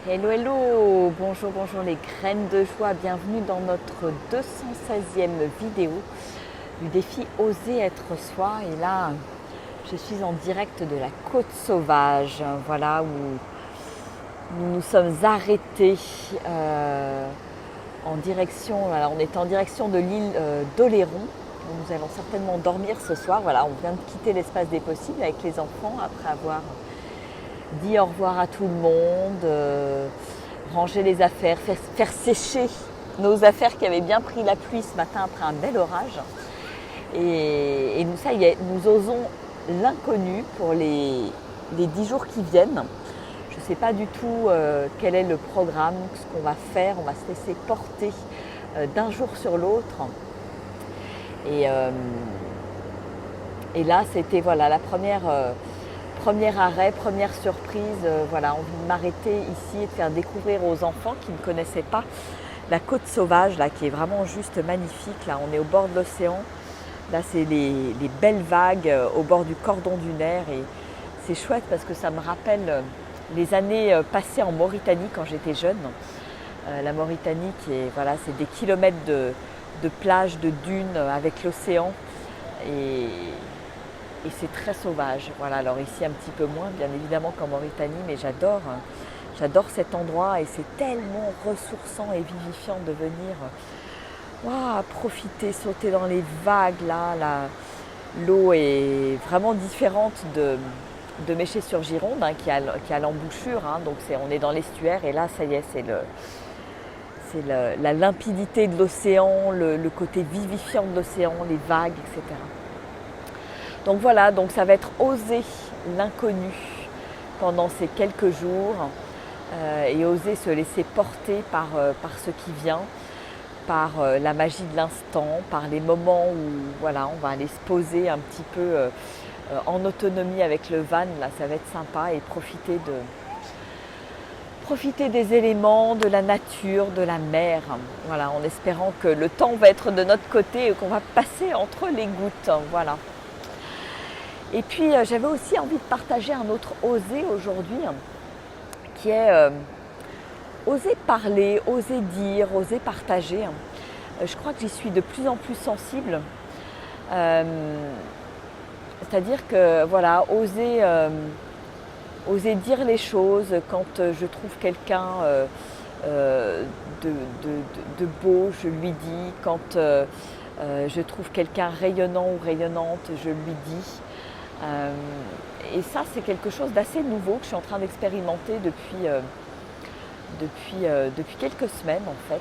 Hello, hello, bonjour, bonjour les graines de joie, bienvenue dans notre 216e vidéo du défi Oser être soi. Et là, je suis en direct de la côte sauvage, voilà, où nous nous sommes arrêtés en direction, alors on est en direction de l'île d'Oléron, où nous allons certainement dormir ce soir. Voilà, on vient de quitter l'espace des possibles avec les enfants après avoir dit au revoir à tout le monde, ranger les affaires, faire sécher nos affaires qui avaient bien pris la pluie ce matin après un bel orage. Et nous, ça y est, nous osons l'inconnu pour les 10 jours qui viennent. Je ne sais pas du tout quel est le programme, ce qu'on va faire. On va se laisser porter d'un jour sur l'autre. Et là, c'était voilà, la premier arrêt, première surprise, voilà, envie de m'arrêter ici et de faire découvrir aux enfants qui ne connaissaient pas la côte sauvage, là, qui est vraiment juste magnifique. Là, on est au bord de l'océan. Là, c'est les belles vagues au bord du cordon dunaire. Et c'est chouette parce que ça me rappelle les années passées en Mauritanie quand j'étais jeune. La Mauritanie, voilà, c'est des kilomètres de plages, de dunes avec l'océan. Et c'est très sauvage. Voilà, alors ici un petit peu moins, bien évidemment qu'en Mauritanie, mais j'adore cet endroit et c'est tellement ressourçant et vivifiant de venir profiter, sauter dans les vagues. L'eau est vraiment différente de Méché-sur-Gironde, qui a l'embouchure, donc on est dans l'estuaire et là, ça y est, c'est la limpidité de l'océan, le côté vivifiant de l'océan, les vagues, etc. Donc voilà, donc ça va être oser l'inconnu pendant ces quelques jours et oser se laisser porter par ce qui vient, par la magie de l'instant, par les moments où voilà, on va aller se poser un petit peu en autonomie avec le van. Là, ça va être sympa et profiter des éléments, de la nature, de la mer. Voilà, en espérant que le temps va être de notre côté et qu'on va passer entre les gouttes. Voilà. Et puis j'avais aussi envie de partager un autre oser aujourd'hui, qui est oser parler, oser dire, oser partager. Je crois que j'y suis de plus en plus sensible. C'est-à-dire que voilà, oser dire les choses quand je trouve quelqu'un de beau, je lui dis. Quand je trouve quelqu'un rayonnant ou rayonnante, je lui dis. Et ça, c'est quelque chose d'assez nouveau que je suis en train d'expérimenter depuis quelques semaines en fait.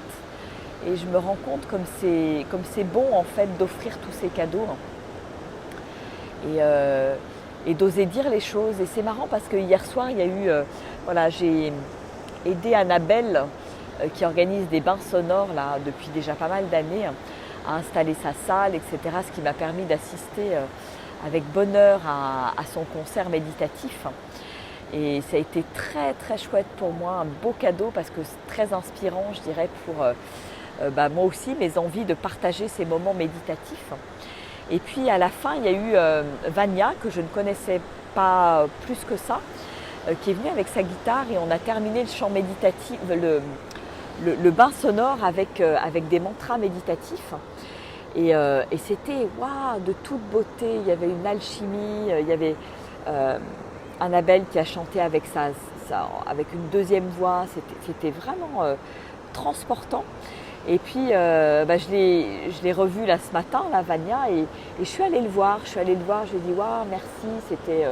Et je me rends compte comme c'est bon en fait d'offrir tous ces cadeaux et d'oser dire les choses. Et c'est marrant parce que hier soir, il y a eu, voilà, j'ai aidé Annabelle qui organise des bains sonores là depuis déjà pas mal d'années à installer sa salle, etc. Ce qui m'a permis d'assister avec bonheur à son concert méditatif. Et ça a été très très chouette pour moi, un beau cadeau parce que c'est très inspirant, je dirais, pour moi aussi, mes envies de partager ces moments méditatifs. Et puis à la fin, il y a eu Vania, que je ne connaissais pas plus que ça, qui est venue avec sa guitare et on a terminé le chant méditatif, le bain sonore avec des mantras méditatifs. Et c'était de toute beauté, il y avait une alchimie, il y avait Annabelle qui a chanté avec avec une deuxième voix, c'était vraiment transportant. Et puis je l'ai revu là ce matin, la Vania, et je suis allée le voir, je lui ai dit merci, c'était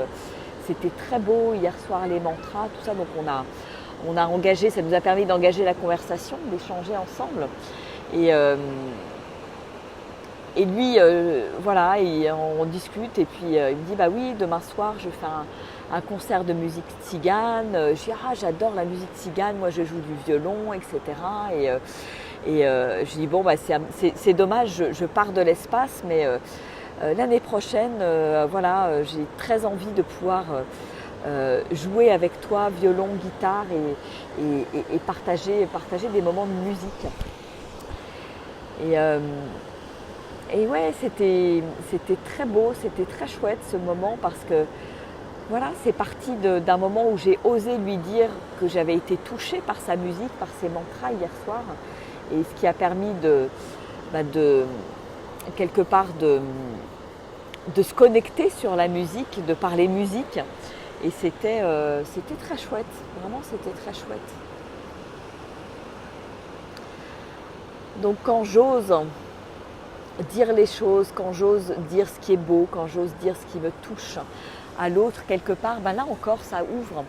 très beau hier soir les mantras, tout ça, donc on a engagé, ça nous a permis d'engager la conversation, d'échanger ensemble. Et lui, voilà, on discute et puis il me dit oui, demain soir je fais un concert de musique tzigane. Je dis j'adore la musique tzigane, moi je joue du violon, etc. Je dis c'est dommage, je pars de l'espace, mais l'année prochaine, voilà, j'ai très envie de pouvoir jouer avec toi, violon, guitare et partager des moments de musique. Et ouais, c'était très beau, c'était très chouette ce moment parce que voilà, c'est parti d'un moment où j'ai osé lui dire que j'avais été touchée par sa musique, par ses mantras hier soir, et ce qui a permis de quelque part de se connecter sur la musique, de parler musique. Et c'était très chouette, vraiment c'était très chouette. Donc quand j'ose dire les choses, quand j'ose dire ce qui est beau, quand j'ose dire ce qui me touche à l'autre quelque part, ben là encore ça ouvre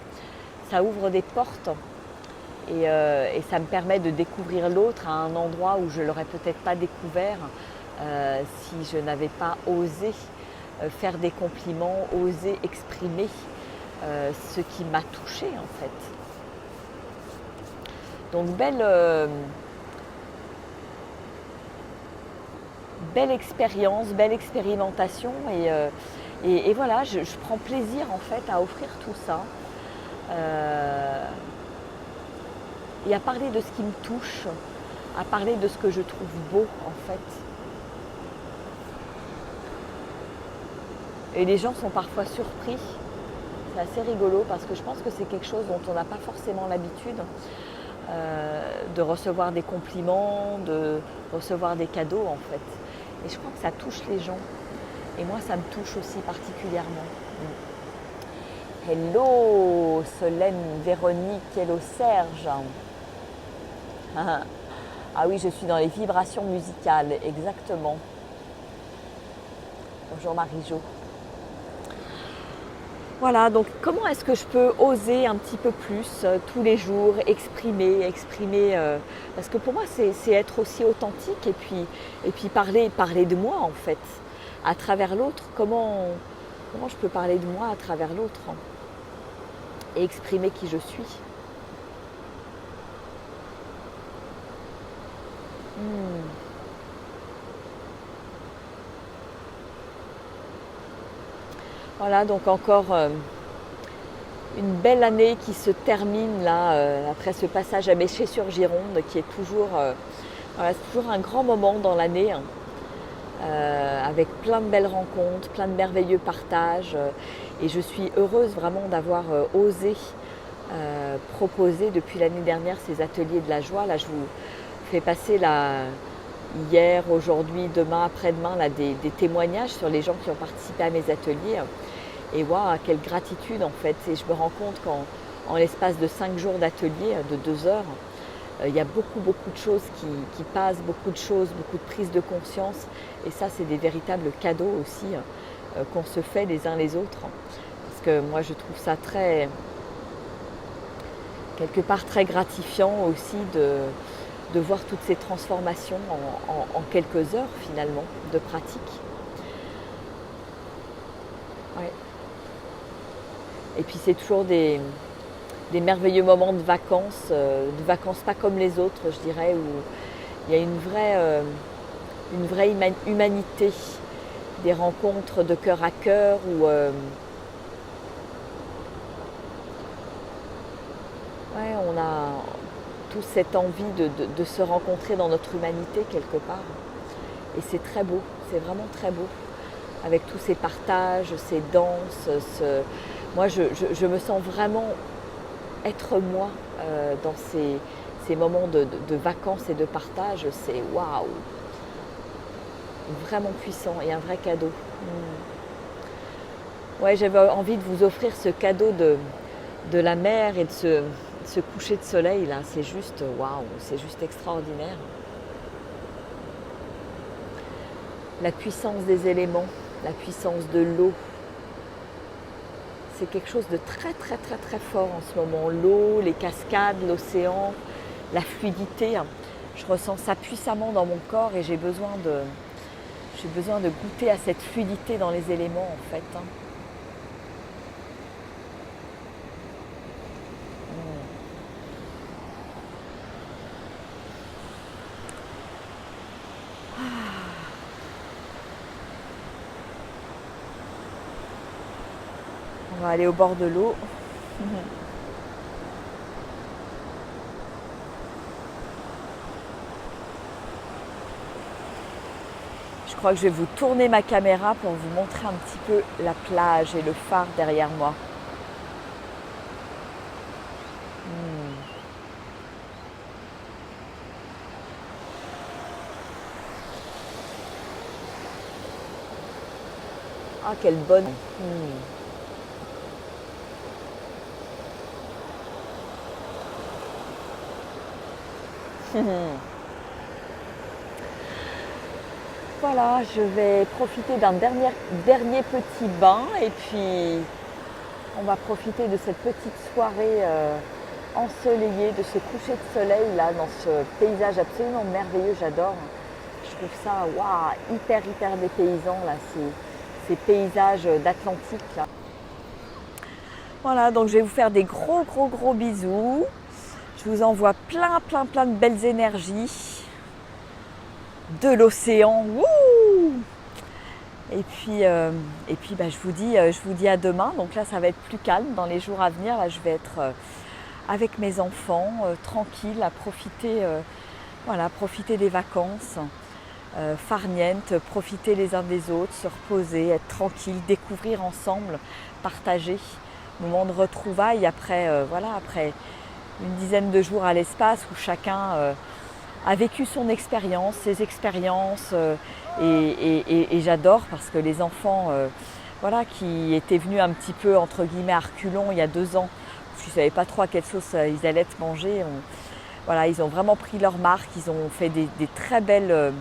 des portes et ça me permet de découvrir l'autre à un endroit où je ne l'aurais peut-être pas découvert si je n'avais pas osé faire des compliments, oser exprimer ce qui m'a touchée en fait. Donc belle expérience, belle expérimentation et voilà, je prends plaisir en fait à offrir tout ça et à parler de ce qui me touche, à parler de ce que je trouve beau en fait. Et les gens sont parfois surpris, c'est assez rigolo parce que je pense que c'est quelque chose dont on n'a pas forcément l'habitude de recevoir des compliments, de recevoir des cadeaux en fait. Et je crois que ça touche les gens. Et moi, ça me touche aussi particulièrement. Hello Solène, Véronique, hello Serge. Ah oui, je suis dans les vibrations musicales, exactement. Bonjour Marie-Jo. Voilà, donc comment est-ce que je peux oser un petit peu plus tous les jours, exprimer parce que pour moi c'est être aussi authentique et puis parler de moi en fait, à travers l'autre, comment je peux parler de moi à travers l'autre et exprimer qui je suis. Voilà, donc encore une belle année qui se termine là, après ce passage à Méché-sur-Gironde, qui est toujours, voilà, c'est toujours un grand moment dans l'année, hein, avec plein de belles rencontres, plein de merveilleux partages. Et je suis heureuse vraiment d'avoir osé proposer depuis l'année dernière ces ateliers de la joie. Là, je vous fais passer hier, aujourd'hui, demain, après-demain, là, des témoignages sur les gens qui ont participé à mes ateliers. Et waouh, quelle gratitude en fait. Et je me rends compte qu'en l'espace de 5 jours d'atelier, de 2 heures, il y a beaucoup de choses qui passent, beaucoup de choses, beaucoup de prises de conscience. Et ça, c'est des véritables cadeaux aussi qu'on se fait les uns les autres. Parce que moi, je trouve ça quelque part très gratifiant aussi de voir toutes ces transformations en quelques heures finalement de pratique. Ouais. Et puis c'est toujours des merveilleux moments de vacances pas comme les autres, je dirais, où il y a une vraie humanité, des rencontres de cœur à cœur, où on a tous cette envie de se rencontrer dans notre humanité quelque part. Et c'est très beau, c'est vraiment très beau, avec tous ces partages, ces danses, moi je me sens vraiment être moi dans ces moments de vacances et de partage, c'est waouh, vraiment puissant et un vrai cadeau. Ouais, j'avais envie de vous offrir ce cadeau de la mer et de ce coucher de soleil là, c'est juste waouh, c'est juste extraordinaire. La puissance des éléments, la puissance de l'eau, c'est quelque chose de très très très très fort en ce moment. L'eau, les cascades, l'océan, la fluidité. Je ressens ça puissamment dans mon corps et j'ai besoin de goûter à cette fluidité dans les éléments en fait. On va aller au bord de l'eau. Je crois que je vais vous tourner ma caméra pour vous montrer un petit peu la plage et le phare derrière moi. Ah, quelle bonne. Voilà, je vais profiter d'un dernier petit bain et puis on va profiter de cette petite soirée ensoleillée, de ce coucher de soleil là, dans ce paysage absolument merveilleux, j'adore. Je trouve ça waouh, hyper dépaysant là, ces paysages d'Atlantique là. Voilà, donc je vais vous faire des gros bisous. Je vous envoie plein de belles énergies de l'océan. Wouh! Et puis bah, je vous dis à demain. Donc là, ça va être plus calme dans les jours à venir. Là, je vais être avec mes enfants, tranquille, à profiter, profiter des vacances, farniente, profiter les uns des autres, se reposer, être tranquille, découvrir ensemble, partager. Moment de retrouvailles après, après une dizaine de jours à l'espace où chacun a vécu son expérience, ses expériences et j'adore parce que les enfants qui étaient venus un petit peu entre guillemets à reculons il y a 2 ans, parce qu'ils ne savaient pas trop à quelle sauce ils allaient être mangés, ils ont vraiment pris leur marque, ils ont fait des très belles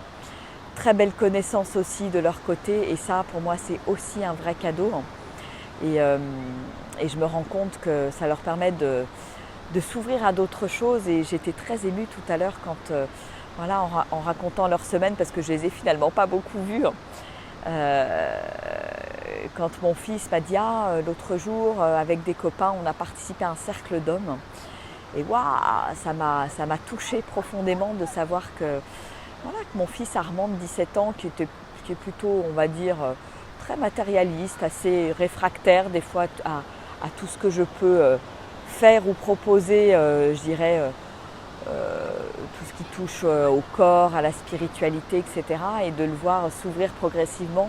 connaissances aussi de leur côté et ça pour moi c'est aussi un vrai cadeau et je me rends compte que ça leur permet de s'ouvrir à d'autres choses et j'étais très émue tout à l'heure quand, en racontant leur semaine parce que je les ai finalement pas beaucoup vus. Quand mon fils m'a dit l'autre jour avec des copains on a participé à un cercle d'hommes et ça m'a touchée profondément de savoir que mon fils Armand de 17 ans qui est plutôt on va dire très matérialiste, assez réfractaire des fois à tout ce que je peux faire ou proposer, je dirais, tout ce qui touche au corps, à la spiritualité, etc. Et de le voir s'ouvrir progressivement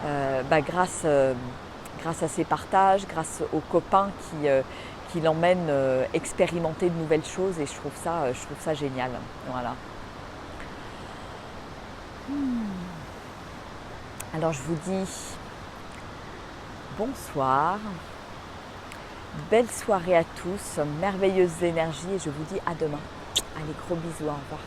grâce à ses partages, grâce aux copains qui l'emmènent expérimenter de nouvelles choses et je trouve ça génial. Voilà. Alors je vous dis bonsoir. Belle soirée à tous, merveilleuses énergies et je vous dis à demain. Allez, gros bisous, au revoir.